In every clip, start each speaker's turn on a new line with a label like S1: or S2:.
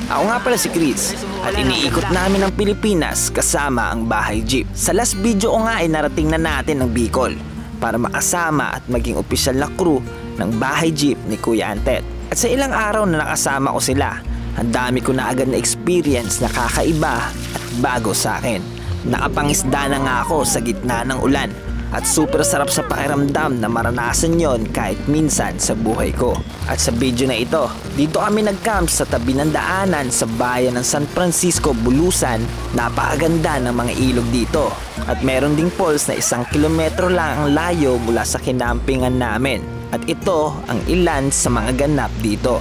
S1: Ako nga pala si Chris at iniikot namin ang Pilipinas kasama ang Bahay Jeep. Sa last video ko nga ay narating na natin ang Bicol para makasama at maging opisyal na crew ng Bahay Jeep ni Kuya Antet. At sa ilang araw na nakasama ko sila, ang dami ko na agad na experience na kakaiba at bago sa akin. Nakapangisda na nga ako sa gitna ng ulan at super sarap sa pakiramdam na maranasan yon kahit minsan sa buhay ko. At sa video na ito, dito kami nag-camp sa tabi ng daanan sa bayan ng San Francisco, Bulusan. Napakaganda ng mga ilog dito at meron ding falls na 1 kilometro lang ang layo mula sa kinampingan namin. At ito ang ilan sa mga ganap dito.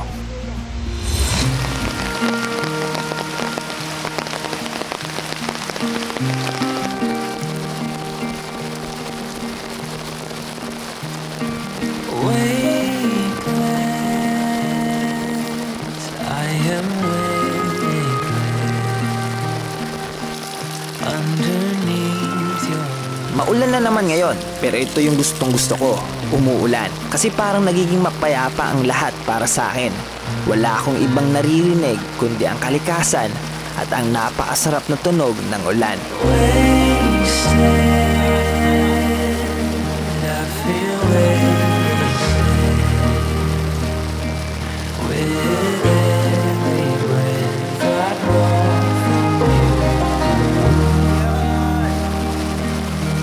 S1: Maulan na naman ngayon, pero ito yung gustong gusto ko, umuulan. Kasi parang nagiging mapayapa ang lahat para sa akin. Wala akong ibang naririnig kundi ang kalikasan at ang napakasarap na tunog ng ulan.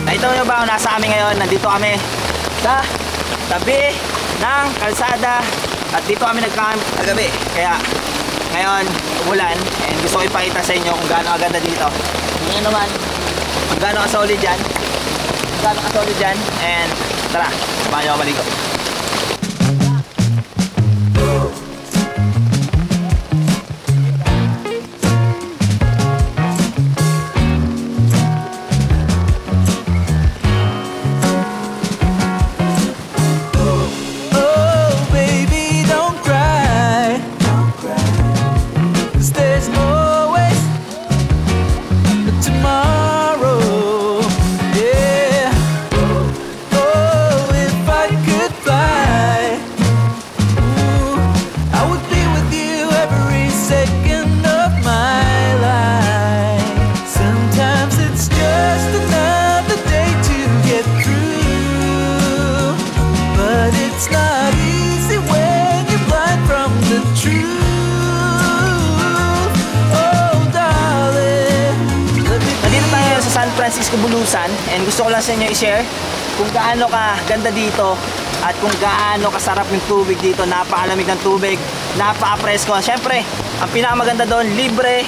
S1: Nakita nyo ba, nasa kami ngayon, nandito kami sa tabi ng kalsada at dito kami nag-camp kagabi. Kaya ngayon umulan and gusto ko ipakita sa inyo kung gaano kaganda dito. Ngayon naman kung gaano kasolid dyan, and tara, samahan nyo ako maligo. San Francisco, Bulusan, and gusto ko lang sa inyo i-share kung gaano ka ganda dito at kung gaano kasarap yung tubig dito. Napakalamig ng tubig, napaka-presko. Syempre, ang pinakamaganda doon, libre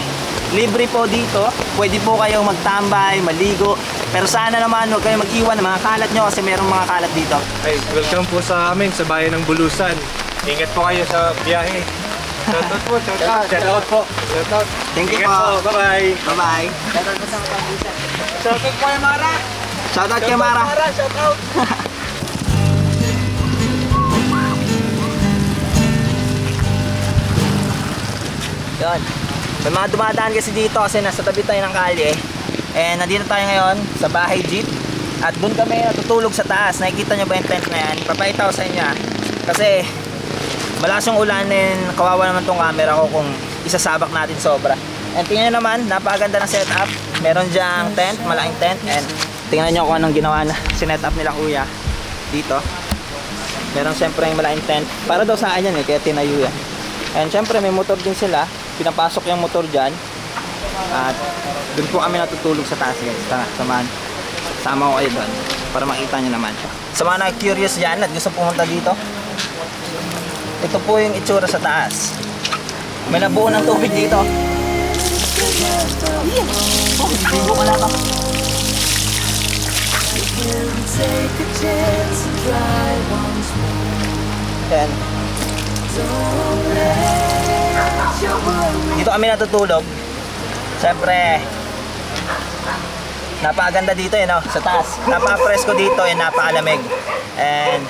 S1: po dito. Pwede po kayong magtambay, maligo, pero sana naman huwag kayong mag-iwan ng mga kalat nyo kasi merong mga kalat dito.
S2: Hey, welcome po sa amin sa bayan ng Bulusan. Ingat po kayo sa biyahe. Shoutout po, shoutout po. Shoutout.
S1: Thank you po.
S2: Bye-bye.
S1: Bye-bye.
S3: Shoutout po sa mga pambusan.
S2: Shoutout po kay Mara.
S1: Shoutout kay Mara.
S2: Shoutout.
S1: Yun. May mga dumadaan kasi dito kasi nasa tabi tayo ng kalye. And nandito tayo ngayon sa Bahay Jeep. At doon kami natutulog sa taas. Nakikita nyo ba yung tent na yan? Papakita ko sa inyo. Kasi malakas yung ulan and kawawa naman tong camera ko kung isasabak natin sobra. And tingnan nyo naman, napakaganda ng setup. Meron dyang tent, malaking tent. And tingnan nyo kung anong ginawa na sinet-up nila kuya dito. Meron siyempre yung malaking tent. Para daw sa akin yan kaya tinayo yan. And siyempre may motor din sila. Pinapasok yung motor dyan. At doon po kami natutulog sa taas guys. Tara, samahan. Sama ko kayo doon para makita nyo naman. Sa mga na-curious dyan at gusto pumunta dito, ito po yung itsura sa taas. May nabuo ng tubig dito. Oh, hindi ko wala pa. Yan. Dito kami natutulog. Siyempre, napakaganda dito no? Sa taas. Napaka-presko dito and napakalamig. And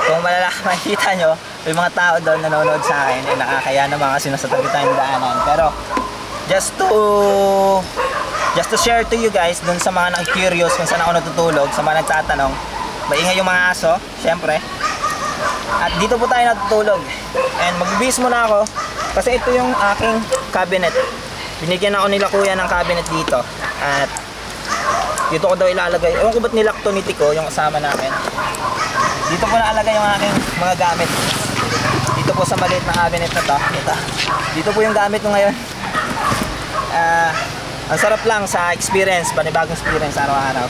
S1: kung makikita nyo, may mga tao doon nanonood sa akin. Eh, nakakaya naman kasi nasa tabi tayong daanan. Pero just to share to you guys, dun sa mga nag-curious kung saan ako natutulog, sa mga nagtatanong, maingay yung mga aso, syempre. At dito po tayo natutulog. And magbibihis muna ako. Kasi ito yung aking cabinet. Binigyan ako nila kuya ng cabinet dito. At dito ko daw ilalagay. Ewan ko ba't nilak to ni Tico, yung kasama namin. Dito ko naalagay yung aking mga gamit. Dito po sa maliit na cabinet na to. Dito po yung gamit ko ngayon. Ang sarap lang sa experience, panibagong experience araw-araw.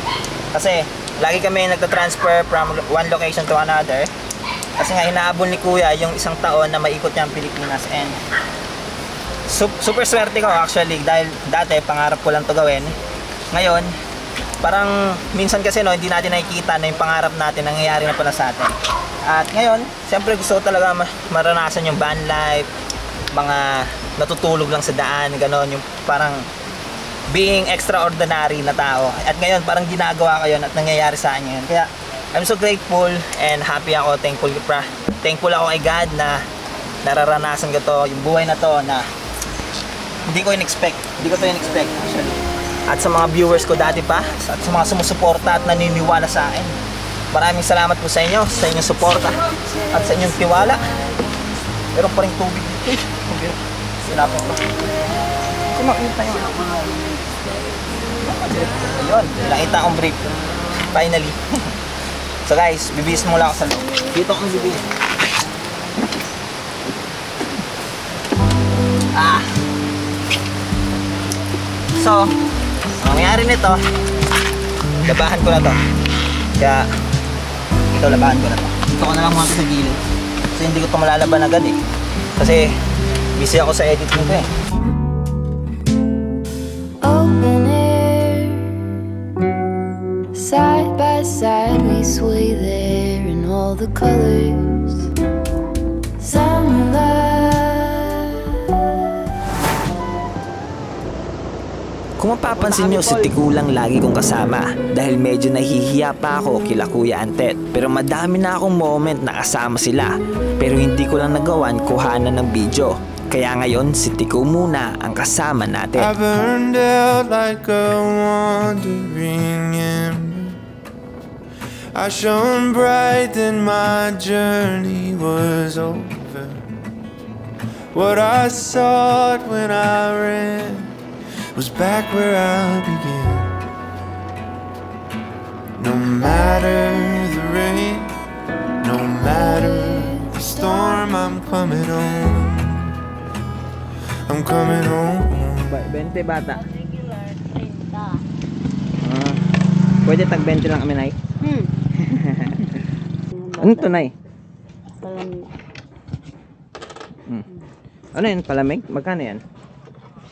S1: Kasi lagi kami nagta-transfer from one location to another. Kasi nga hinahabol ni kuya yung isang taon na maikot niya ang Pilipinas. And super swerte ko actually dahil dati pangarap ko lang to gawin. Ngayon, parang minsan kasi no, hindi natin nakikita na yung pangarap natin nangyayari na pala sa atin. At ngayon, siyempre gusto ko talaga maranasan yung van life, mga natutulog lang sa daan, gano'n, yung parang being extraordinary na tao. At ngayon, parang ginagawa ko yun at nangyayari sa akin ngayon. Kaya, I'm so grateful and happy ako, thankful ako kay God na nararanasan ko to, yung buhay na to na hindi ko to in-expect actually. At sa mga viewers ko dati pa, at sa mga sumusuporta at naniniwala sa akin, maraming salamat po sa inyo, sa inyong suporta at sa inyong tiwala. Meron pa rin tubig dito. Sinapin ko. Kung makita yung mga ayun, nakita akong brief. Finally. So guys, bibihis mula ako sa loob. Dito akong bibihis. So, ang nangyari nito, labahan ko na to. Kaya, ito labahan ko na to. Dito ko na lang muna sa gilid. Kasi hindi ko ito malalaban agad eh. Kasi, busy ako sa editing ko eh.
S3: Open air, side by side we sway there in all the colors. Summer love.
S1: Kung mapapansin nyo, si Tico lang lagi kong kasama dahil medyo nahihiya pa ako kila Kuya Antet. Pero madami na akong moment na kasama sila pero hindi ko lang nagawan kuhanan ng video. Kaya ngayon, si Tico muna ang kasama natin.
S4: I burned out like a wandering ember. I shone bright then my journey was over. What I sought when I ran was back where I began. No matter the rain, no matter the storm, I'm coming home. I'm coming home.
S1: 20 bata. Pwede tag 20 lang kami, Nay. Ano to, Nay? Ano yan? Palamig? Magkano yan?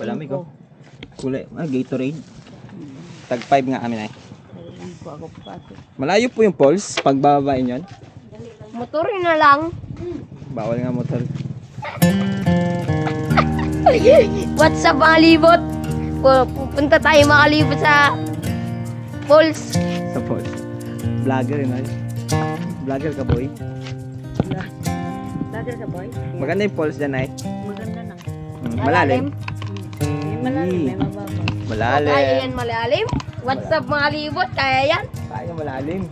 S1: Palamig, oh. Kulay. Gatorade. Tag 5 nga kami, Nay. Malayo po yung poles pag bababain yun.
S5: Motorin na lang.
S1: Bawal nga motor.
S5: What's up mga libot? Pupunta tayo makalibot sa falls.
S1: Sa poles. Vlogger yun, Nay. Vlogger ka, boy.
S5: Vlogger ka boy?
S1: Maganda yung poles dyan, Nay.
S5: Maganda na.
S1: Malalim.
S5: May malalim, may mababa.
S1: Malalim.
S5: Kaya yan malalim? What's up mga libot? Kaya yan?
S1: Kaya malalim.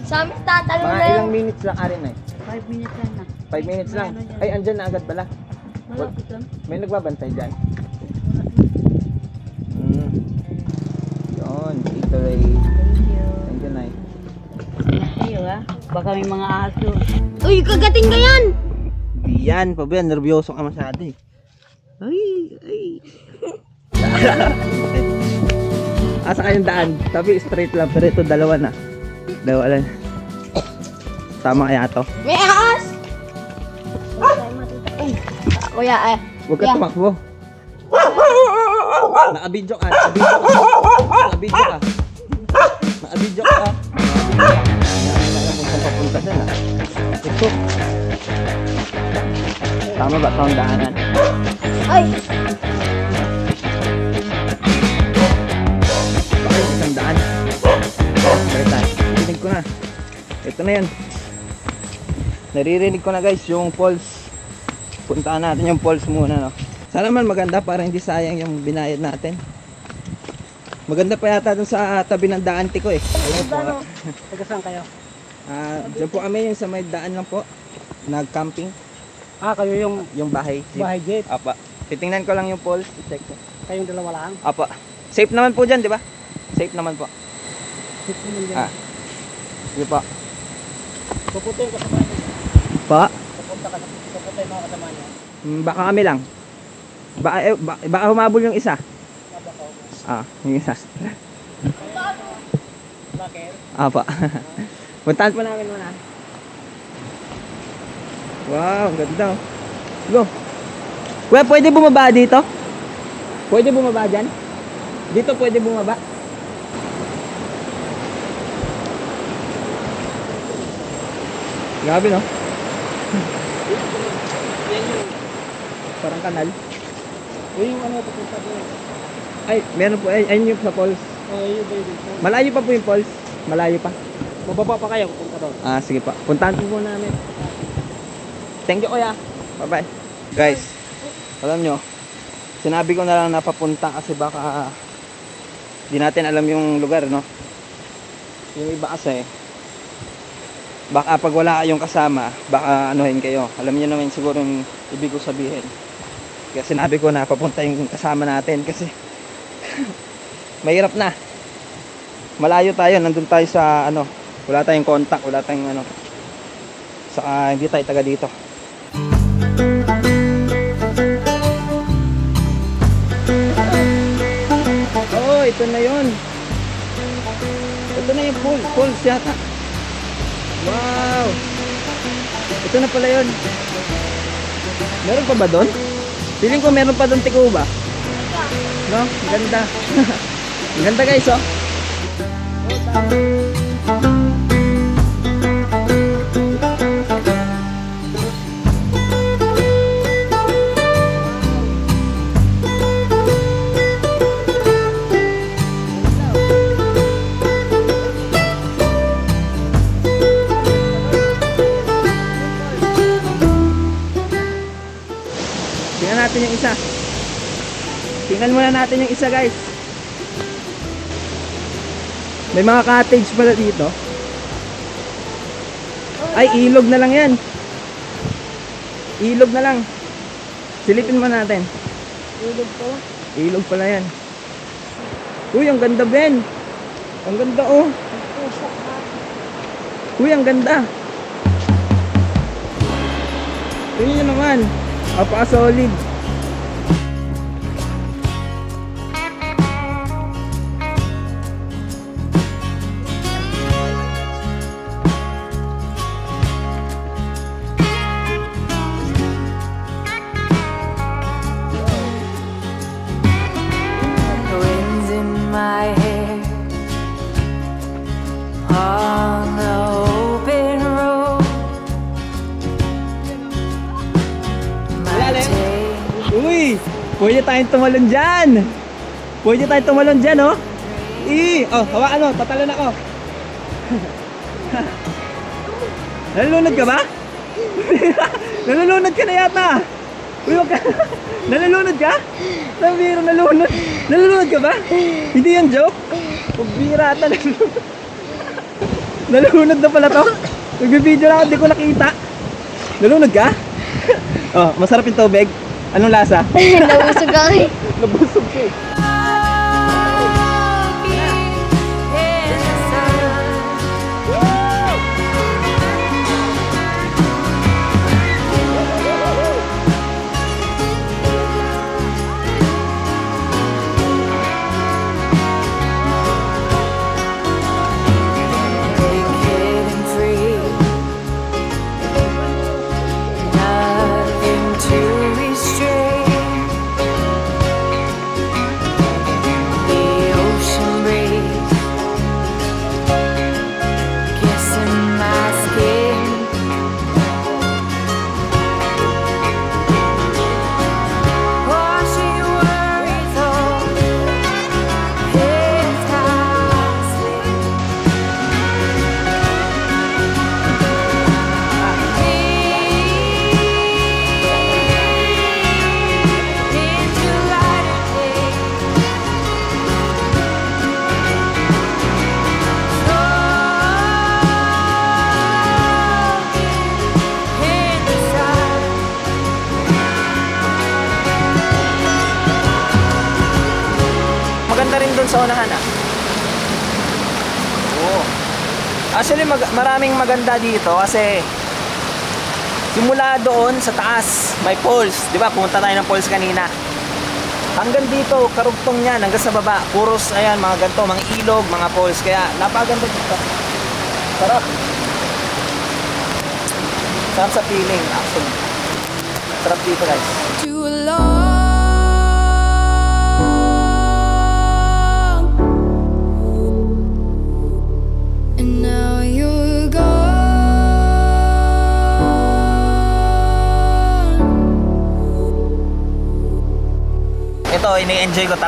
S5: Sa amin tatalon
S1: Mga
S5: na yan.
S1: ilang minutes lang arin, Nay.
S5: 5 minutes lang na.
S1: 5 minutes lang. Ay, andyan na agad pala.
S5: Malapit lang.
S1: May nagbabantay dyan. Yun, Gatorade. Thank you, Nay.
S5: Iyo ha? Baka may mga aso. Uy, kagating ka yan!
S1: Di yan, pabiyan. Nervyoso ka masyado eh. Ay. Asa kayong daan? Sabi straight lang, pero ito dalawa na. Dalawa lang. Tama kaya to?
S5: May ahas! Kuya
S1: Huwag ka tumakbo. Nakabidyo ka. Nakabidyo ka. Nakabidyo ka. Alam kung saan papunta dyan ah. Ito. Tama ba ito ang daanan?
S5: Ay!
S1: Bakit isang daan? Balitan. Narinig ko na. Ito na yan. Naririnig ko na guys yung falls. Puntaan natin yung falls muna, no? Sana man maganda para hindi sayang yung binayad natin. Maganda pa yata dun sa tabi ng daan Tico eh. Ayun po.
S5: Taga saan kayo?
S1: Diyan po kami yung sa may daan lang po. Nag-camping.
S6: Kayo
S1: Yung bahay jeep.
S6: bahay jeep.
S1: Apa. Titingnan ko lang yung poles. I-check ko.
S6: Kayong dalawa lang.
S1: Apa. Safe naman po dyan, di ba? Safe naman po.
S6: Jeep naman dyan.
S1: Ah. Sige po.
S6: Pupunta yung kasama niya.
S1: Pa?
S6: Pupunta yung mga kasama niya.
S1: Baka kami lang. Baka humabol yung isa. Yung isa.
S6: Bakit?
S1: Apa. Puntahan po namin muna. Wow, ganda. Go. Kuya, pwede bumaba dito? Pwede bumaba dyan? Dito pwede bumaba? Grabe, no? Parang kanal.
S6: Yung ano, pupunta doon.
S1: Ay, meron po. Ayun yung sa falls.
S6: Yung ba yun?
S1: Malayo pa po yung falls. Malayo pa.
S6: Mababa pa kayo, pupunta doon.
S1: Sige pa. Puntahan po muna namin. Thank you, kuya. Bye-bye. Guys, alam nyo, sinabi ko na lang na papunta kasi baka di natin alam yung lugar, no? Yung iba kasi, baka pag wala kayong kasama, baka anuhin kayo. Alam nyo naman siguro yung ibig ko sabihin. Kaya sinabi ko na papunta yung kasama natin kasi mahirap na. Malayo tayo, nandun tayo sa ano, wala tayong contact, wala tayong ano. Saka hindi tayo taga dito. Oh, ito na yun. Ito na yung pool. Pools yata. Wow. Ito na pala yun. Meron pa ba doon? Feeling ko meron pa doon, Tikuba. No? Ganda. Ganda guys, oh. Tingnan natin yung isa. Tingnan muna natin yung isa, guys. May mga cottage pala dito. Ay, ilog na lang yan. Ilog na lang. Silipin mo natin.
S6: Ilog pala.
S1: Ilog pala yan. Uy, ang ganda, Ben. Ang ganda, oh. Uy, ang ganda. Tingnan nyo naman. Solid.
S3: Winds in my hair on the open road. My day
S1: Uy, pwede tayong tumalon dyan. Pwede tayong tumalon dyan, oh. Hawakan mo, tatalon ako. Nalulunod ka ba? Nalulunod ka na yata. Uy, wag ka. Nalulunod ka? Nabiro, nalulunod. Nalulunod ka ba? Hindi yan joke. Pagbira ata, nalulunod. Nalulunod na pala to. Nagbibideo na ako, hindi ko nakita. Nalulunod ka? Oh, masarap yung tubig. Anong lasa?
S5: Nabusog ka eh.
S1: Nabusog ka eh.
S3: getting free, nothing to restrain.
S1: unahan ah. Oo. Actually, maraming maganda dito kasi simula doon sa taas, may falls. Di ba? Pumunta tayo ng falls kanina. Hanggang dito, karugtong niyan, hanggang sa baba. Puros, ayan, mga ganito, mga ilog, mga falls. Kaya, napaganda dito. Sarap. Sarap sa feeling, actually. Sarap dito, guys.
S3: You alone, and now you're gone.
S1: Ito, ini-enjoy ko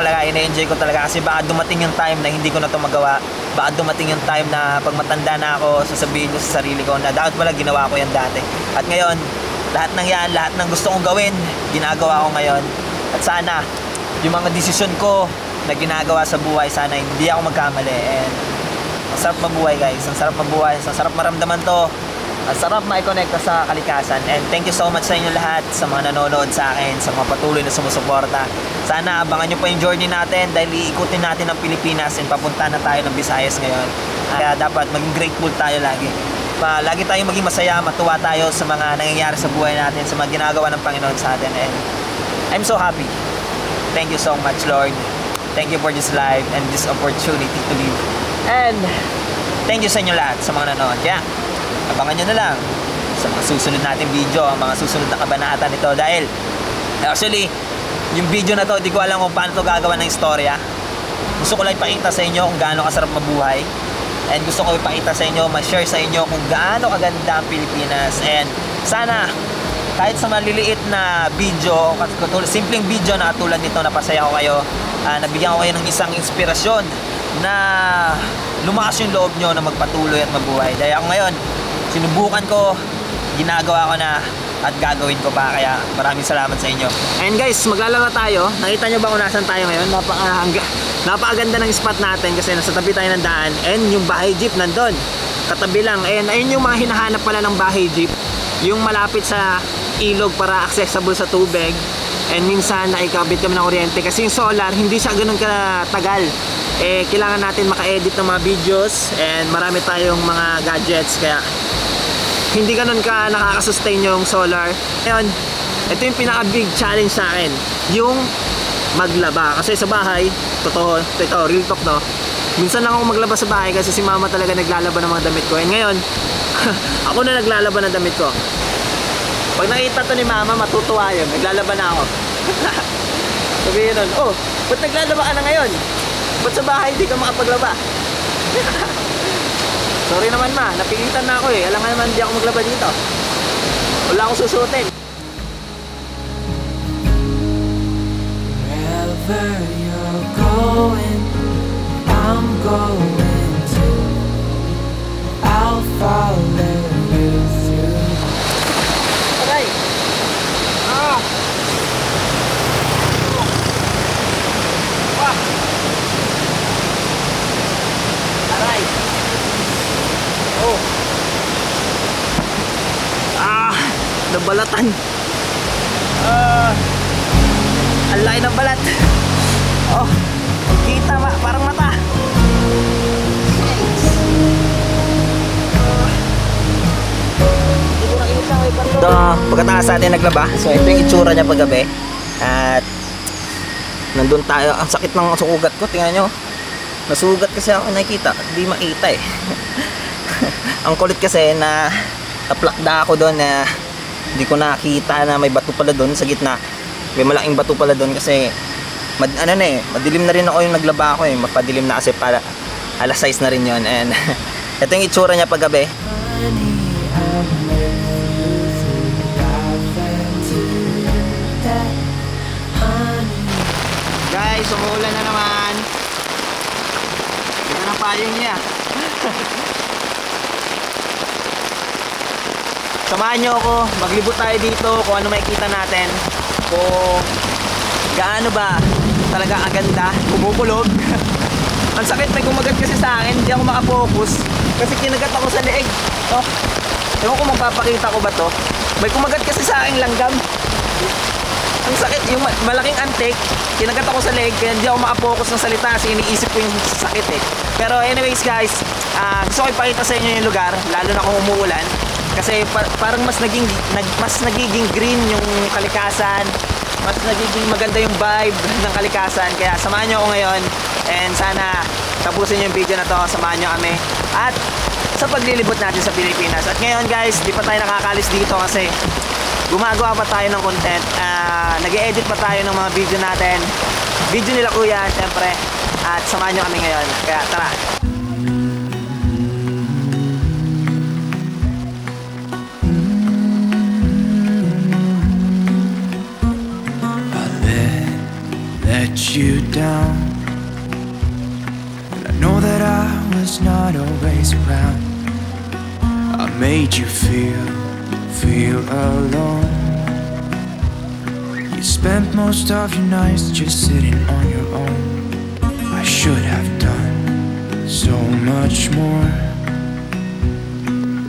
S1: talaga kasi baka dumating yung time na hindi ko na ito magawa. Baka dumating yung time na pag matanda na ako, sasabihin ko sa sarili ko na dapat pala ginawa ko yan dati. At ngayon, lahat ng yan, lahat ng gusto kong gawin, ginagawa ko ngayon. At sana, yung mga desisyon ko na ginagawa sa buhay, sana hindi ako magkamali. And ang sarap mabuhay, guys. Ang sarap mabuhay. Ang sarap maramdaman to. Ang sarap ma-connecta sa kalikasan. And thank you so much sa inyo lahat, sa mga nanonood sa akin, sa mga patuloy na sumusuporta. Sana abangan nyo pa yung journey natin dahil iikutin natin ang Pilipinas and papunta na tayo ng Visayas ngayon. Kaya dapat maging grateful tayo lagi. Lagi tayong maging masaya, matuwa tayo sa mga nangyayari sa buhay natin, sa mga ginagawa ng Panginoon sa atin. And I'm so happy. Thank you so much, Lord. Thank you for this life and this opportunity to live. And thank you sa inyo lahat, sa mga nanonood. Kaya abangan nyo na lang sa mga susunod natin video, ang mga susunod na kabanata nito. Dahil actually, yung video na to, di ko alam kung paano to gagawa ng istorya. Gusto ko lang ipakita sa inyo kung gaano kasarap mabuhay. And gusto ko ipakita sa inyo, ma-share sa inyo kung gaano kaganda ang Pilipinas. And sana, kahit sa maliliit na video, simpleng video na tulad nito, napasaya ko kayo, nabigyan ko kayo ng isang inspirasyon na lumakas yung loob nyo na magpatuloy at mabuhay. Dahil ako ngayon, sinubukan ko, ginagawa ko na, at gagawin ko pa. Kaya maraming salamat sa inyo. And guys, maglalaba tayo. Nakita nyo ba kung nasan tayo ngayon? Napakaganda ng spot natin kasi nasa tabi tayo ng daan. And yung bahay jeep nandun, katabi lang. And ayun yung mga hinahanap pala ng bahay jeep, yung malapit sa ilog para accessible sa tubig. And minsan naikabit kami ng kuryente kasi yung solar hindi siya ganun katagal. Kailangan natin maka-edit ng mga videos and marami tayong mga gadgets, kaya hindi ganun ka nakaka-sustain yung solar. Ngayon, ito yung pinaka-big challenge sa akin, yung maglaba. Kasi sa bahay, totoo, ito, real talk no, minsan lang ako maglaba sa bahay kasi si mama talaga naglalaba ng mga damit ko. And ngayon, ako na naglalaba ng damit ko. Pag nakita to ni mama, matutuwa yun, naglalaba na ako. Sabihin nun, oh, ba't naglalaba ka na ngayon? Ba't sa bahay di ka makapaglaba? Sorry naman ma, napilitan na ako eh. Alam nga naman di ako maglaba dito. Wala akong susuotin.
S7: Wherever you're going, I'm going to. I'll follow you through.
S1: Aray! Ah! Wah! Aray! Oh! Ah! Nabalatan! Ang laki ng balat! Oh! Kita ba? Parang mata! Ito, pagkatapos natin naglaba, so ito yung itsura niya paggabi. At nandun tayo, ang sakit ng sugat ko, tingnan nyo. Nasugat kasi ako, nakikita, hindi makita eh. Ang kulit kasi na naplakda ako doon na hindi ko nakita na may bato pala doon sa gitna. May malaking bato pala doon kasi madilim na rin ako yung naglaba ako eh. Mapadilim na kasi para alas 6 na rin yun. And ito yung itsura niya paggabi. Guys, umuulan na naman. Ito na payong niya. Samahan nyo ako, maglibot tayo dito kung ano makikita natin, kung gaano ba talaga aganda, kumukulog. Ang sakit, may kumagat kasi sa akin, hindi ako makafocus kasi kinagat ako sa leeg. Oh, ewan ko magpapakita ko ba to, may kumagat kasi sa aking langgam. Ang sakit, yung malaking antik, kinagat ako sa leg, kaya hindi ako makapokus ng salita kasi iniisip ko yung sakit eh. Pero anyways guys, gusto ko ipakita sa inyo yung lugar, lalo na kung umuulan. Kasi parang mas nagiging green yung kalikasan, mas nagiging maganda yung vibe ng kalikasan. Kaya samahan nyo ako ngayon and sana tapusin nyo yung video na to, samahan nyo kami. At sa paglilibot natin sa Pilipinas. At ngayon guys, di pa tayo nakakalis dito kasi gumagawa pa tayo ng content, nag-e-edit pa tayo ng mga video natin, video nila kuya syempre, at samahan nyo kami ngayon, kaya tara.
S7: I let you down, and I know that I was not always around. I made you feel alone. You spent most of your nights just sitting on your own. I should have done so much more,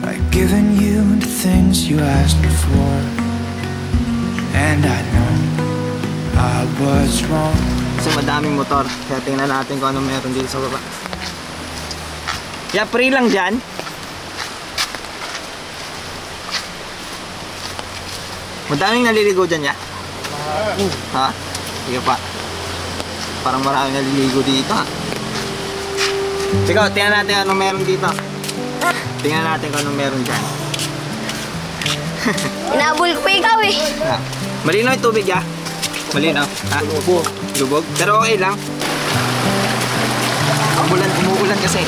S7: like giving you the things you asked before. And I know I was wrong.
S1: Kasi madaming motor, kaya tingnan natin kung ano meron dito sa baba. Yeah, free lang dyan. Madaming naliligo dyan, ya? Ha? Sige pa. Parang maraming naliligo dito, ha? Ikaw, tingnan natin anong meron dito. Tingnan natin kung anong meron dyan.
S5: Inabol ko pa ikaw eh.
S1: Ha? Malinaw yung tubig, ya? Malinaw? Ha? Lubog. Lubog? Pero okay lang. Umuulan kasi.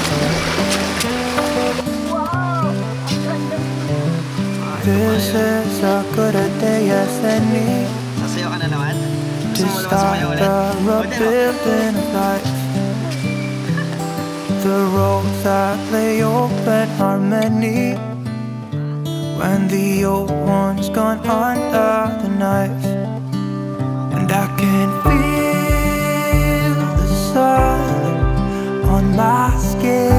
S7: This is as good a day as any
S1: Sasayaw ka na naman?
S7: to
S1: Gusto mo naman
S7: start
S1: sumayaw ulit?
S7: the rebuilding of life. The roads that lay open are many when the old one's gone under the knife. And I can feel the sun on my skin,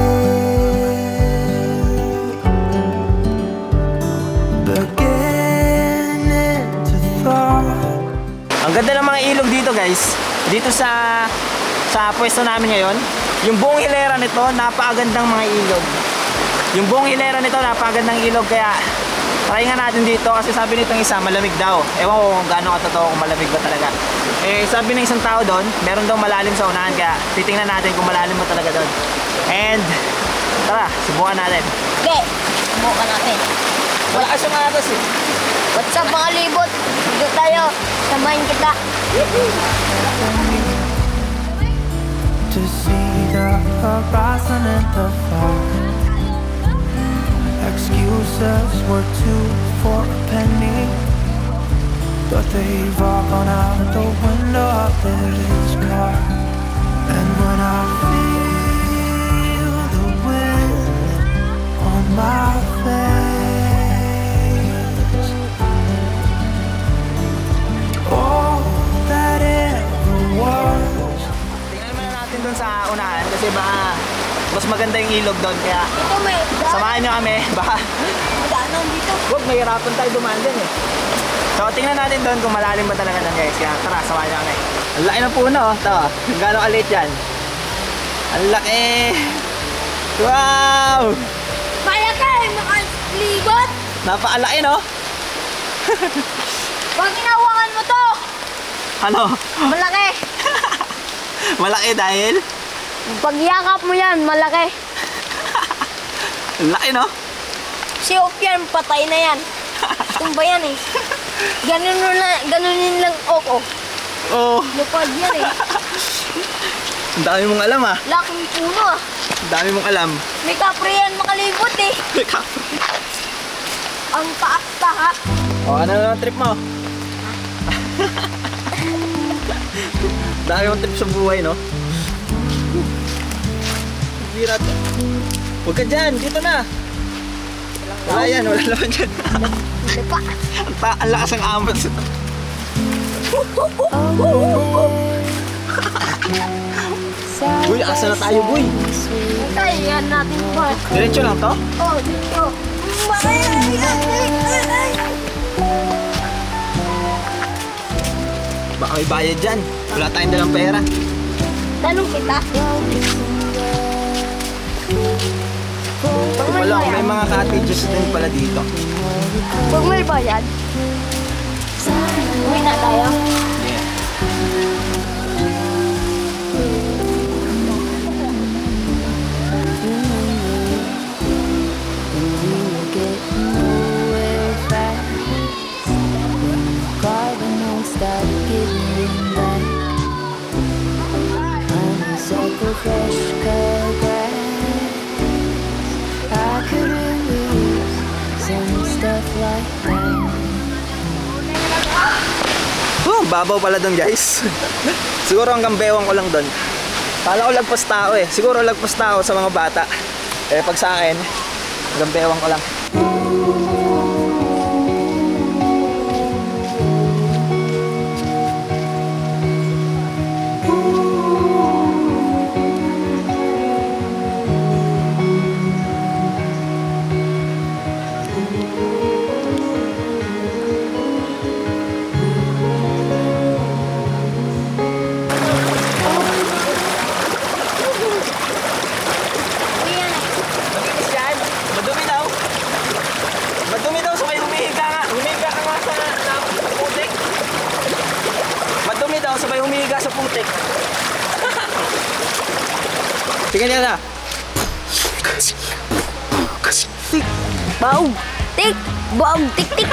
S7: beginning to thaw.
S1: Ang ganda ng mga ilog dito guys. Dito sa pwesto namin ngayon. Yung buong hilera nito, napakagandang mga ilog. Yung buong hilera nito, napakagandang ilog. Kaya try nga natin dito kasi sabi nitong isa, malamig daw. Ewan ko kung gaano katotoo kung malamig ba talaga. Eh sabi ng isang tao doon, meron daw malalim sa unahan. Kaya titingnan natin kung malalim ba talaga doon. And tara, subukan natin.
S5: Okay, subukan natin.
S1: Wala ka siyang atas eh.
S5: What's up mga libot? Dito tayo. Samahin kita.
S7: To see the horizon and the fall. Excuses were two for a penny, but they've all gone out the window of this car. And when I feel the wind on my face, all that ever was.
S1: Tingnan naman natin doon sa unahan kasi baka mas maganda yung ilog doon. Kaya
S5: Ito may
S1: samahan nyo kami. Baka
S5: daanan dito.
S1: huwag, mahirapan tayo dumaan din eh. So tingnan natin doon kung malalim ba talaga doon guys. Kaya tara, samahan nyo kami. Ang laki ng puno oh. Ito, gano'ng kaliit yan. Ang laki. Wow!
S5: Kaya ka eh, mga libot.
S1: Napakalaki no?
S5: Pag ginawakan mo to,
S1: Ano?
S5: malaki.
S1: Malaki dahil?
S5: Pag yakap mo yan, malaki.
S1: Ang laki no?
S5: Si Opyan, patay na yan. Tumba yan eh. Ganunin lang Oko.
S1: Oo.
S5: Lupad yan eh.
S1: Ang dami mong alam ah.
S5: Laking puno ah.
S1: Ang dami mong alam.
S5: May kapre yan makalibot eh. Ang taas-taha.
S1: O, ano na ang trip mo? Dami mong trip sa buhay, no? Birat. Huwag ka dyan, dito na. Wala yan, wala naman dyan.
S5: Hindi pa.
S1: Ang lakas ng ambas. Uy, asa na tayo, boy?
S5: Kaya natin ba?
S1: Diretso lang to?
S5: Oh, dito.
S1: Baka may bayad dyan. Wala tayong dalang pera.
S5: Tanong kita. Pag may
S1: Wala, may
S5: bayad.
S1: mga cottages din pala dito.
S5: Pag may bayad. Uwi na tayo.
S1: Yeah.
S3: Get nowhere fast. Carbon won't stop giving back. Honeysuckle, fresh cut grass. I could really use some stuff like that.
S1: Babaw pala doon guys. Siguro hanggang bewang ko lang doon. Kala ko lagpas tao eh. Siguro lagpas tao sa mga bata. Eh pag sa akin, hanggang bewang ko lang. Malinis yan. Madumi daw. Madumi daw, so may humihiga nga. Humihiga ka nga sa putik. Madumi daw, so may humihiga sa putik. Sige niya na.
S5: Baog. Tik. Baog. Tik. Tik.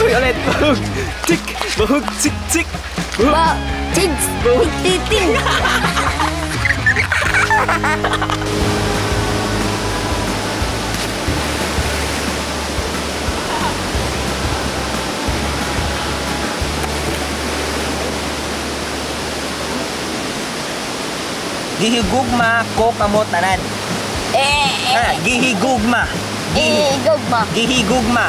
S1: Uy, ulit. Bahug. Tik. Bahug. Tik. Tik.
S5: Baog. Tik. Tik. Tik. Tik.
S1: Gihigugma ko kamot tanan. Gihigugma.
S5: Igugma.
S1: Gihigugma.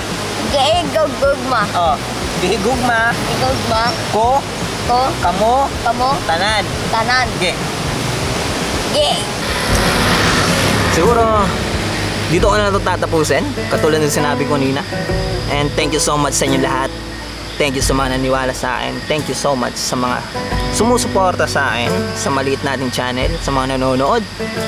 S5: Igugma.
S1: Oh. Gihigugma
S5: Igugma.
S1: ko
S5: Ko.
S1: kamo
S5: Kamo.
S1: tanan.
S5: Tanan.
S1: Ge.
S5: Ge.
S1: Siguro dito ko na ito tatapusin. Katulad ng sinabi ko nina. And thank you so much sa inyo lahat. Thank you sa mga naniwala sa akin. Thank you so much sa mga sumusuporta sa akin sa maliit nating channel, sa mga nanonood.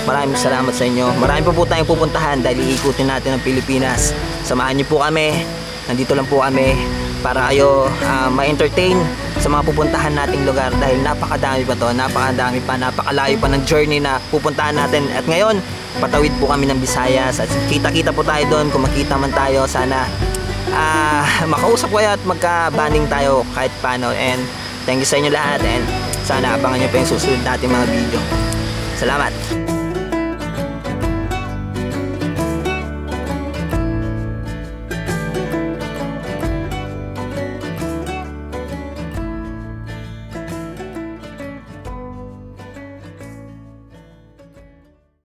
S1: Maraming salamat sa inyo. Marami pa po tayong pupuntahan dahil iikutin natin ang Pilipinas. Samahan niyo po kami. Nandito lang po kami para kayo ma-entertain sa mga pupuntahan nating lugar dahil napakadami pa to, napakadami pa, napakalayo pa ng journey na pupuntahan natin. At ngayon, patawid po kami ng Visayas at kita-kita po tayo doon. Kung makita man tayo, sana makausap ko at magka-banding tayo kahit paano. And thank you sa inyo lahat and sana abangan nyo pa yung susunod natin mga video. Salamat!